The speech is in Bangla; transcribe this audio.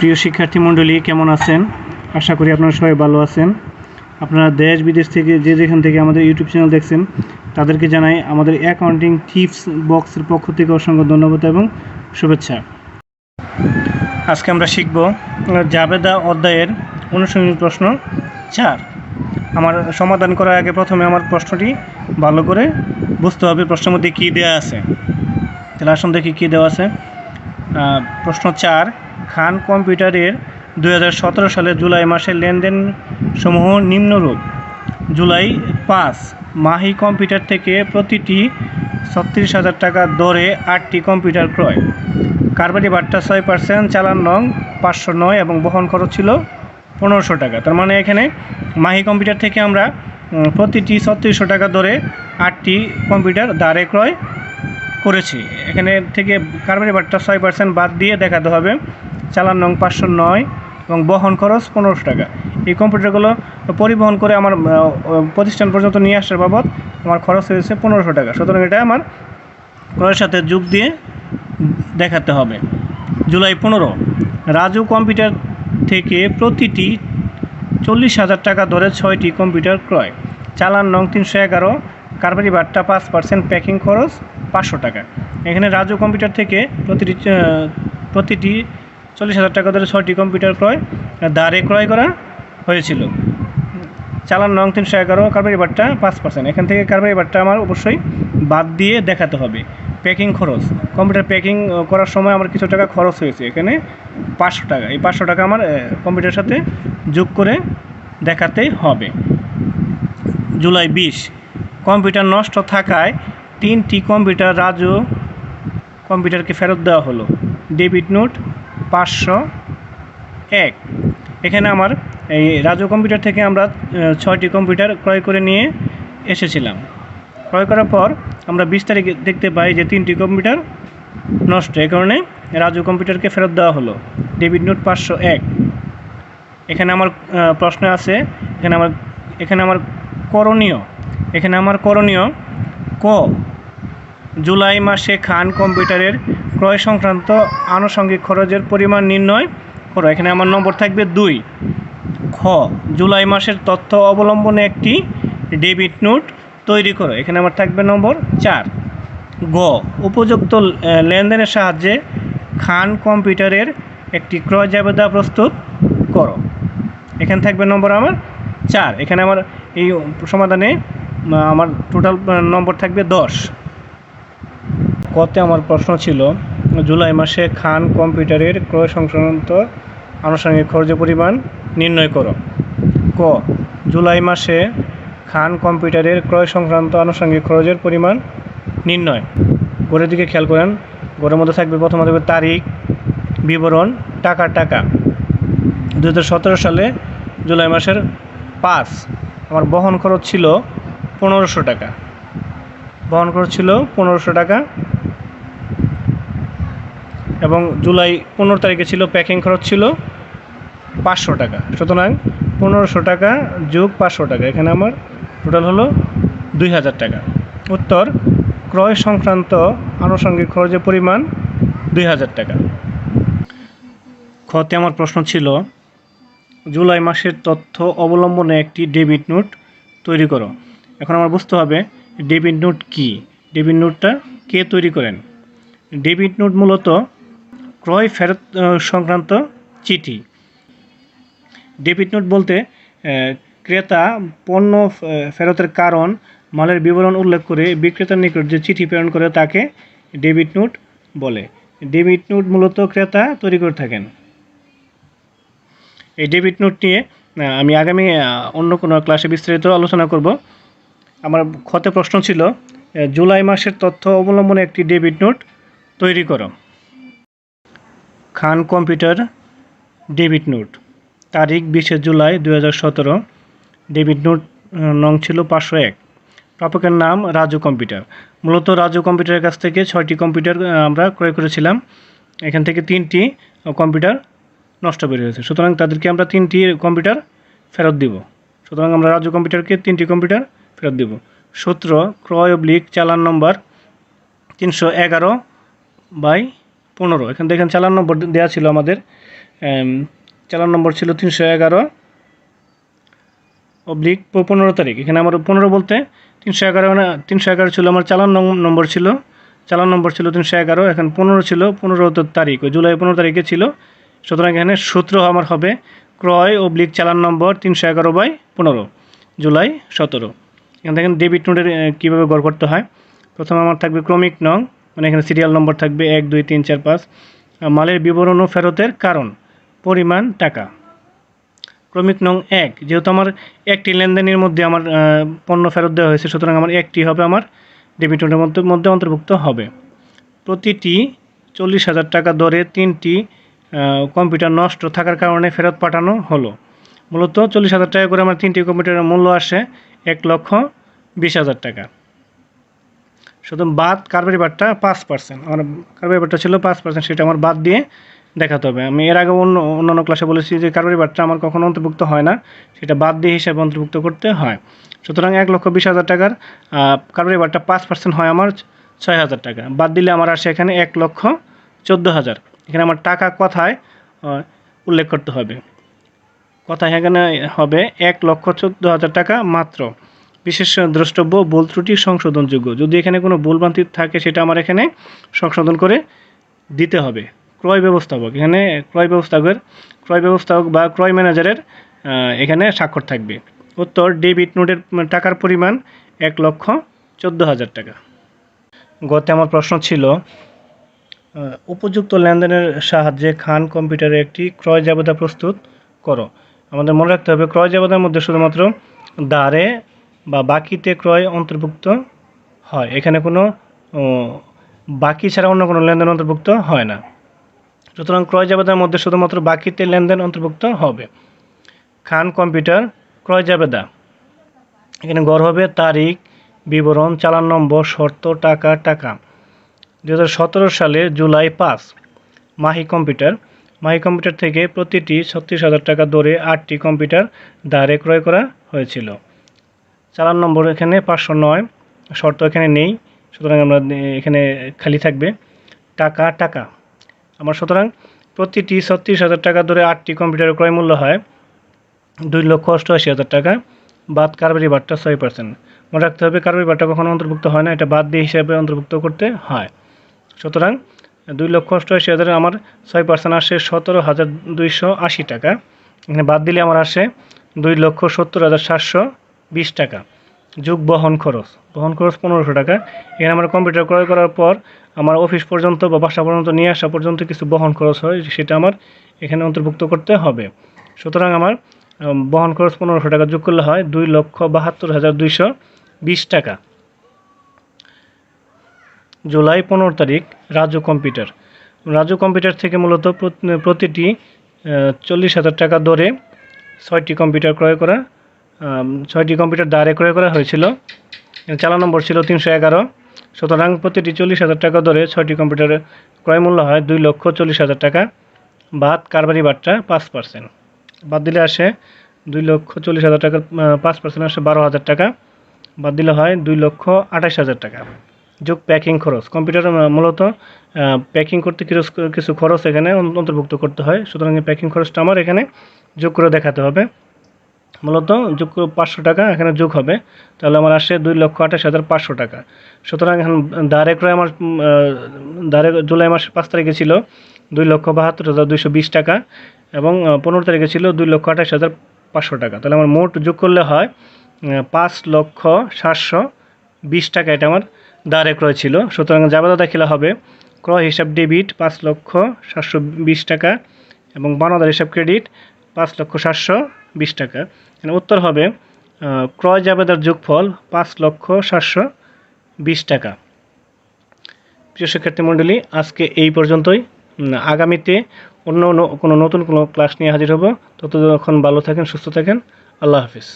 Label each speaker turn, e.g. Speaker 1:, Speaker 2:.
Speaker 1: প্রিয় শিক্ষার্থী মণ্ডলী, কেমন আছেন? আশা করি আপনারা সবাই ভালো আছেন। আপনারা দেশ বিদেশ থেকে যেখান থেকে আমাদের ইউটিউব চ্যানেল দেখছেন তাদেরকে জানাই আমাদের অ্যাকাউন্টিং টিপস বক্সের পক্ষ থেকে অসংখ্য ধন্যবাদ এবং শুভেচ্ছা। আজকে আমরা শিখব জাবেদা অধ্যায়ের অনুশীলনী প্রশ্ন 4। আমার সমাধান করার আগে প্রথমে আমার প্রশ্নটি ভালো করে বুঝতে হবে প্রশ্নের মধ্যে কী দেওয়া আছে। তাহলে আসুন দেখি কী দেওয়া আছে। প্রশ্ন 4, খান কম্পিউটারের 2017 সালের জুলাই মাসের লেনদেন সমূহ নিম্নরূপ। জুলাই 5, মাহি কম্পিউটার থেকে প্রতিটি 36,000 টাকা দরে 8টি কম্পিউটার ক্রয়। কারবারি বাট্টা 6%, চালান নং 509 এবং বহন খরচ ছিল 1500 টাকা। তার মানে এখানে মাহি কম্পিউটার থেকে আমরা প্রতিটি 3600 টাকা দরে 8টি কম্পিউটার ধারে ক্রয় করেছি। এখানে থেকে কারবারি বাট্টা 6% বাদ দিয়ে দেখাতে হবে চালান নং 509 এবং বহন খরচ 1500 টাকা। এই কম্পিউটারগুলো পরিবহন করে আমার প্রতিষ্ঠান পর্যন্ত নিয়ে আসার বাবদ আমার খরচ হয়েছে 1500 টাকা। সুতরাং এটা আমার ক্রয়ের সাথে যোগ দিয়ে দেখাতে হবে। জুলাই 15, রাজু কম্পিউটার থেকে প্রতিটি 40,000 টাকা ধরে 6টি কম্পিউটার ক্রয়। চালান নং 311, কারবারি বাট্টা 5%, প্যাকিং খরচ 500 টাকা। এখানে রাজু কম্পিউটার থেকে প্রতিটি 40,000 টাকা ধরে 6টি কম্পিউটার ধারে ক্রয় করা হয়েছিল। চালান নং 311, কারবারি বাট্টা 5%। এখান থেকে কারবারি বাট্টা আমার অবশ্যই বাদ দিয়ে দেখাতে হবে। প্যাকিং খরচ, কম্পিউটার প্যাকিং করার সময় আমার কিছু টাকা খরচ হয়েছে, এখানে 500 টাকা। এই 500 টাকা আমার কম্পিউটারের সাথে যোগ করে দেখাতে হবে। জুলাই 20, কম্পিউটার নষ্ট থাকায় 3টি কম্পিউটার রাজু কম্পিউটারকে ফেরত দেওয়া হলো। Debit note 501। এখানে আমার এই রাজু কম্পিউটার থেকে আমরা 6টি কম্পিউটার ক্রয় করে নিয়ে এসেছিলাম। ক্রয় করার পর আমরা 20 তারিখে দেখতে পাই যে 3টি কম্পিউটার নষ্ট, এই কারণে রাজু কম্পিউটারকে ফেরত দেওয়া হলো। Debit note 501। এখানে আমার প্রশ্ন আছে, এখানে আমার করণীয় ক, জুলাই মাসে খান কম্পিউটারের ক্রয় সংক্রান্ত আনুষঙ্গিক খরচের পরিমাণ নির্ণয় করো। এখানে আমার নম্বর থাকবে 2। খ, জুলাই মাসের তথ্য অবলম্বনে একটি ডেবিট নোট তৈরি করো। এখানে আমার থাকবে নম্বর 4। গ, উপযুক্ত লেনদেনের সাহায্যে খান কম্পিউটারের একটি ক্রয় জাবেদা প্রস্তুত করো। এখানে থাকবে নম্বর আমার 4। এখানে আমার এই সমাধানে আমার টোটাল নম্বর থাকবে 10। কতে আমার প্রশ্ন ছিল জুলাই মাসে খান কম্পিউটারের ক্রয় সংক্রান্ত আনুষঙ্গিক খরচের পরিমাণ নির্ণয় করো। ক, জুলাই মাসে খান কম্পিউটারের ক্রয় সংক্রান্ত আনুষঙ্গিক খরচের পরিমাণ নির্ণয়। ঘরের দিকে খেয়াল করেন, ঘরের মধ্যে থাকবে প্রথমে থাকবে তারিখ, বিবরণ, টাকা। 2017 সালে জুলাই মাসের 5 আমার বহন খরচ ছিল 1500 টাকা। এবং জুলাই 15 তারিখে ছিল প্যাকিং খরচ ছিল 500 টাকা। সুতরাং 1500 টাকা যোগ 500 টাকা, এখানে আমার টোটাল হলো 2000 টাকা। উত্তর, ক্রয় সংক্রান্ত আনুষঙ্গিক খরচের পরিমাণ 2000 টাকা। খতে আমার প্রশ্ন ছিল জুলাই মাসের তথ্য অবলম্বনে একটি ডেবিট নোট তৈরি করো। এখন আমার বুঝতে হবে ডেবিট নোট কি, ডেবিট নোটটা কে তৈরি করেন। ডেবিট নোট মূলত ক্রয় ফেরত সংক্রান্ত চিঠি। ডেবিট নোট বলতে ক্রেতা পণ্য ফেরতের কারণ, মালের বিবরণ উল্লেখ করে বিক্রেতার নিকট যে চিঠি প্রেরণ করে তাকে ডেবিট নোট বলে। ডেবিট নোট মূলত ক্রেতা তৈরি করে থাকেন। এই ডেবিট নোট নিয়ে আমি আগামী অন্য কোনো ক্লাসে বিস্তারিত আলোচনা করব। আমার খতে প্রশ্ন ছিল জুলাই মাসের তথ্য অবলম্বনে একটি ডেবিট নোট তৈরি করো। খান কম্পিউটার ডেবিট নোট, তারিখ 20 জুলাই 2017, ডেবিট নোট নং ছিল 501, প্রাপকের নাম রাজু কম্পিউটার। মূলত রাজু কম্পিউটারের কাছ থেকে 6টি কম্পিউটার আমরা ক্রয় করেছিলাম। এখান থেকে 3টি কম্পিউটার নষ্ট বের হয়েছে, সুতরাং তাদেরকে আমরা 3টি কম্পিউটার ফেরত দিব। সুতরাং আমরা রাজু কম্পিউটারকে 3টি কম্পিউটার ফেরত দিব। সূত্র, ক্রয় / চালান নম্বর 311/15। এখান দেখেন চালান নম্বর দেওয়া ছিল আমাদের চালান নম্বর ছিল 311/15 তারিখ। এখানে আমার 15 বলতে 311 ছিল আমার চালান নম্বর ছিল। চালান নম্বর ছিল 311, এখন 15 ছিল, 15 তারিখ, ওই জুলাই 15 তারিখে ছিল। সুতরাং এখানে সূত্র আমার হবে ক্রয়/চালান নম্বর 311/15 জুলাই 17। এখান থেকে ডেবিট নোটের কীভাবে গড় করতে হয়, প্রথমে আমার থাকবে ক্রমিক নং, মানে এখানে সিরিয়াল নম্বর থাকবে 1 2 3 4 5, মালের বিবরণ ও ফেরতের কারণ, পরিমাণ টাকা। ক্রমিক নং 1, যেহেতু আমার একটি লেনদেনের মধ্যে আমার পণ্য ফেরত দেওয়া হয়েছে, সুতরাং আমার একটি হবে আমার ডেবিট নোটের মধ্যে অন্তর্ভুক্ত হবে। প্রতিটি 40,000 টাকা দরে 3টি কম্পিউটার নষ্ট থাকার কারণে ফেরত পাঠানো হলো। মূলত 40,000 টাকা করে আমার 3টি কম্পিউটারের মূল্য আসে 1,20,000 টাকা। শুধু বাদ কারবারি বারটা 5%, আমার কারবারি বারটা ছিল 5%, সেটা আমার বাদ দিয়ে দেখাতে হবে। আমি এর আগে অন্যান্য ক্লাসে বলেছি যে কারবারি বারটা আমার কখনো অন্তর্ভুক্ত হয় না, সেটা বাদ দিয়ে হিসাবে অন্তর্ভুক্ত করতে হয়। সুতরাং 1,20,000 টাকার কারবারি বারটা 5% হয় আমার 6,000 টাকা। বাদ দিলে আমার আসে এখানে 1,14,000। এখানে আমার টাকা কথায় উল্লেখ করতে হবে, কথায় এখানে হবে 1,14,000 টাকা মাত্র। বিশেষ দ্রষ্টব্য, ভুল ত্রুটি সংশোধনযোগ্য। যদি এখানে কোনো ভুলভ্রান্তি থাকে সেটা আমার এখানে সংশোধন করে দিতে হবে। ক্রয় ব্যবস্থাপক, এখানে ক্রয় ব্যবস্থাপক বা ক্রয় ম্যানেজারের এখানে স্বাক্ষর থাকবে। উত্তর, ডেবিট নোটের টাকার পরিমাণ 1,14,000 টাকা। গতে আমার প্রশ্ন ছিল উপযুক্ত লেনদেনের সাহায্যে খান কম্পিউটারে একটি ক্রয় জাবেদা প্রস্তুত করো। আমাদের মনে রাখতে হবে ক্রয় জাবেদার মধ্যে শুধুমাত্র দারে বা বাকিতে ক্রয় অন্তর্ভুক্ত হয়, এখানে কোনো বাকি ছাড়া অন্য কোনো লেনদেন অন্তর্ভুক্ত হয় না। সুতরাং ক্রয় জাবেদার মধ্যে শুধুমাত্র বাকিতে লেনদেন অন্তর্ভুক্ত হবে। খান কম্পিউটার ক্রয় জাবেদা, এখানে গড় হবে তারিখ, বিবরণ, চালান নম্বর, শর্ত, টাকা। 2017 সালে জুলাই 5। মাহি কম্পিউটার থেকে প্রতিটি 36,000 টাকা দরে 8টি কম্পিউটার ধারে ক্রয় করা হয়েছিল। চালান নম্বর এখানে 509, শর্ত এখানে নেই, সুতরাং আমরা এখানে খালি থাকবে। টাকা আমার, সুতরাং প্রতিটি 36,000 টাকা দরে 8টি কম্পিউটারের ক্রয় মূল্য হয় 2,88,000 টাকা। বাদ কারবারি বারটা 6%। মনে রাখতে হবে কারবারি বারটা কখনো অন্তর্ভুক্ত হয় না, এটা বাদ দিয়ে হিসাবে অন্তর্ভুক্ত করতে হয়। সুতরাং 2,88,000 আমার 6% আসে 17,280 টাকা। এখানে বাদ দিলে আমার আসে 2,70,720 টাকা। যোগ বহন খরচ 1,500 টাকা। এখানে আমার কম্পিউটার ক্রয় করার পর আমার অফিস পর্যন্ত বা বাসা পর্যন্ত নিয়ে আসা পর্যন্ত কিছু বহন খরচ হয়, সেটা আমার এখানে অন্তর্ভুক্ত করতে হবে। সুতরাং আমার বহন খরচ 1,500 টাকা যোগ করলে হয় 2,72,220 টাকা। জুলাই 15 তারিখ রাজু কম্পিউটার থেকে মূলত প্রতিটি 40,000 টাকা দরে 6টি কম্পিউটার দ্বারে ক্রয় করা হয়েছিল। চালান নম্বর ছিল 311। সুতরাং প্রতিটি 40,000 টাকা দরে 6টি কম্পিউটারের ক্রয় মূল্য হয় 2,40,000 টাকা। বাদ কারবারি বারটা 5%, বাদ দিলে আসে 2,40,000 টাকার 5% আসে 12,000 টাকা। বাদ দিলে হয় 2,28,000 টাকা। যোগ প্যাকিং খরচ, কম্পিউটার মূলত প্যাকিং করতে কিছু খরচ এখানে অন্তর্ভুক্ত করতে হয়, সুতরাং এই প্যাকিং খরচটা আমার এখানে যোগ করে দেখাতে হবে। মূলত যোগ 500 টাকা এখানে যোগ হবে, তাহলে আমার আসে 2,28,500 টাকা। সুতরাং এখন দারে ক্রয় আমার জুলাই মাসের 5 তারিখে ছিল 2,72,220 টাকা এবং 15 তারিখে ছিল 2,28,500 টাকা। তাহলে আমার মোট যোগ করলে হয় 5,720 টাকা, এটা আমার দারে ক্রয় ছিল। সুতরাং জাবেদা দাখিলা হবে ক্রয় হিসাব ডেবিট 5,720 টাকা এবং বানাদার হিসাব ক্রেডিট 5,720 টাকা। উত্তর হবে ক্রয় জাবেদার যোগফল 5,720 টাকা। প্রিয় শিক্ষার্থী মণ্ডলী, আজকে এই পর্যন্তই। আগামীতে অন্য কোনো নতুন কোনো ক্লাস নিয়ে হাজির হব। ততক্ষণ ভালো থাকেন, সুস্থ থাকেন। আল্লাহ হাফিজ।